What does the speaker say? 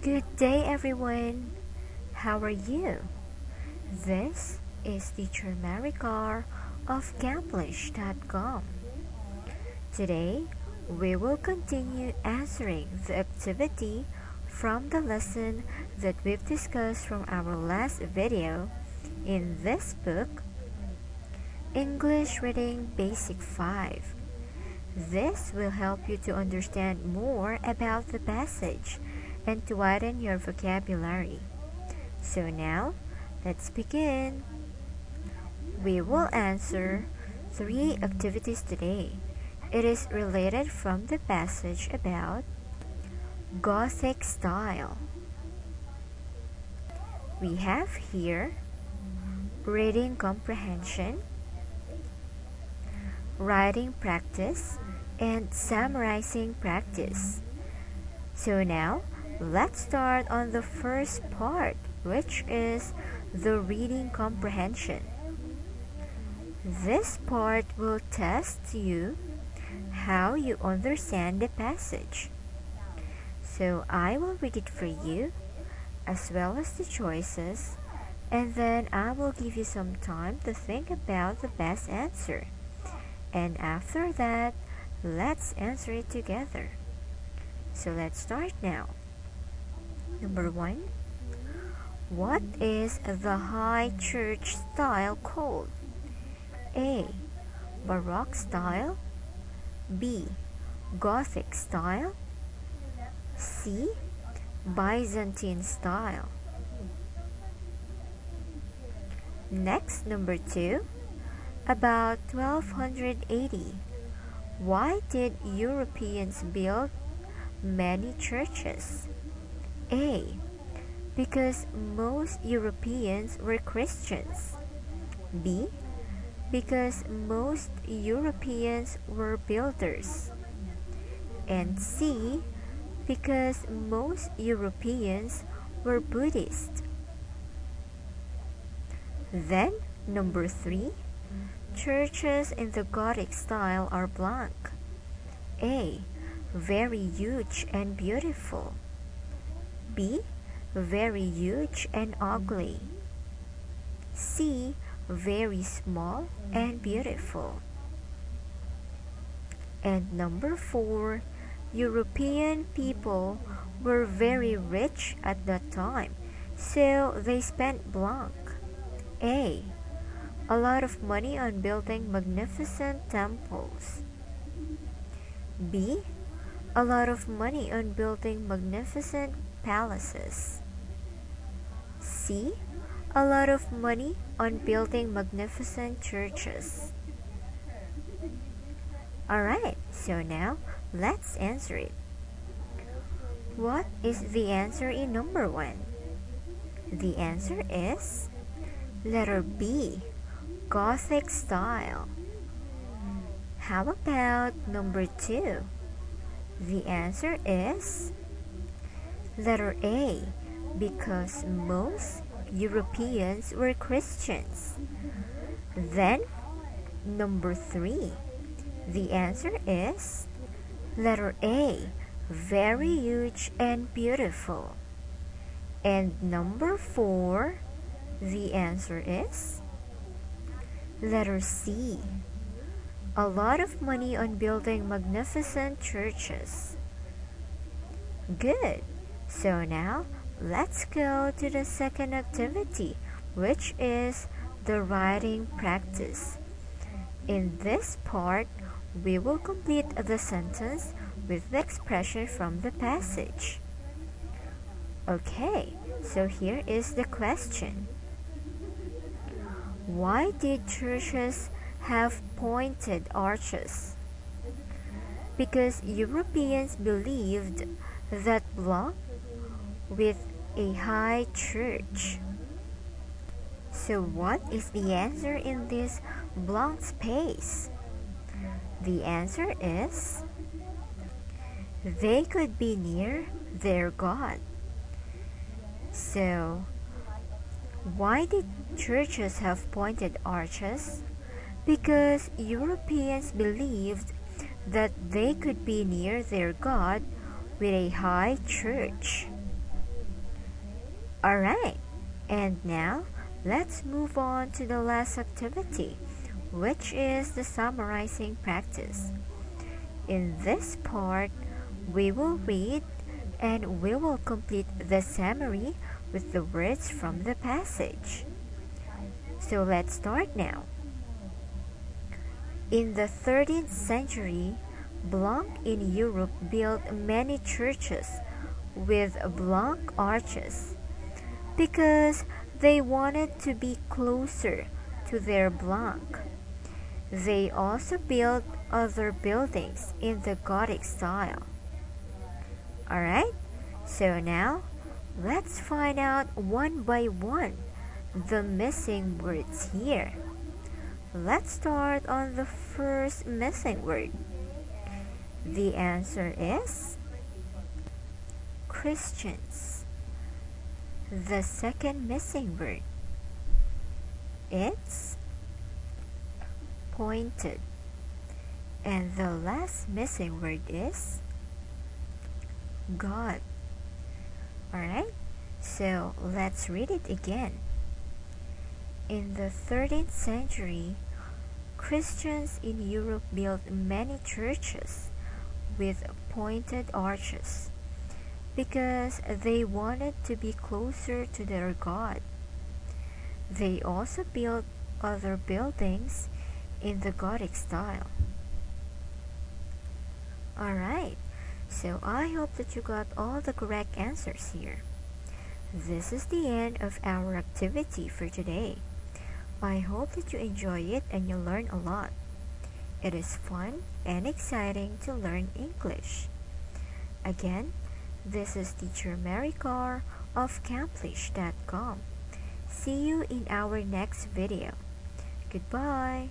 Good day, everyone. How are you? This is Teacher Maricar of Gamblish.com. Today, we will continue answering the activity from the lesson that we've discussed from our last video in this book, English Reading Basic 5. This will help you to understand more about the passage and to widen your vocabulary. So now, let's begin. We will answer 3 activities today. It is related from the passage about Gothic style. We have here reading comprehension, writing practice, and summarizing practice. So now, let's start on the first part, which is the reading comprehension. This part will test you how you understand the passage. So I will read it for you, as well as the choices, and then I will give you some time to think about the best answer. And after that, let's answer it together. So let's start now. Number 1. What is the high church style called? A. Baroque style, B. Gothic style, C. Byzantine style. Next, number 2. About 1280, why did Europeans build many churches? A. Because most Europeans were Christians. B. Because most Europeans were builders. And C. Because most Europeans were Buddhist. Then, number 3. Churches in the Gothic style are blank. A. Very huge and beautiful. B. Very huge and ugly. C. Very small and beautiful. And number 4. European people were very rich at that time, so they spent blank. A. A lot of money on building magnificent temples. B. A lot of money on building magnificent palaces. C. A lot of money on building magnificent churches. Alright, so now let's answer it. What is the answer in number 1? The answer is letter B. Gothic style. How about number 2? The answer is letter A, because most Europeans were Christians. Then, number 3. The answer is letter A, very huge and beautiful. And number 4, the answer is letter C. A lot of money on building magnificent churches. Good. So now, let's go to the second activity, which is the writing practice. In this part, we will complete the sentence with the expression from the passage. Okay, so here is the question. Why did churches have pointed arches? Because Europeans believed that blank with a high church. So what is the answer in this blank space? The answer is they could be near their God. So, why did churches have pointed arches? Because Europeans believed that they could be near their God with a high church. Alright, and now let's move on to the last activity, which is the summarizing practice. In this part, we will read and we will complete the summary with the words from the passage. So let's start now. In the 13th century, Blanc in Europe built many churches with Blanc arches because they wanted to be closer to their Blanc. They also built other buildings in the Gothic style. Alright, so now let's find out one by one the missing words here. Let's start on the first missing word. The answer is Christians. The second missing word, it's pointed. And the last missing word is God. Alright, so let's read it again. In the 13th century, Christians in Europe built many churches with pointed arches because they wanted to be closer to their God. They also built other buildings in the Gothic style. Alright, so I hope that you got all the correct answers here. This is the end of our activity for today. I hope that you enjoy it and you learn a lot. It is fun and exciting to learn English. Again, this is Teacher Mary Carr of Camplish.com. See you in our next video. Goodbye.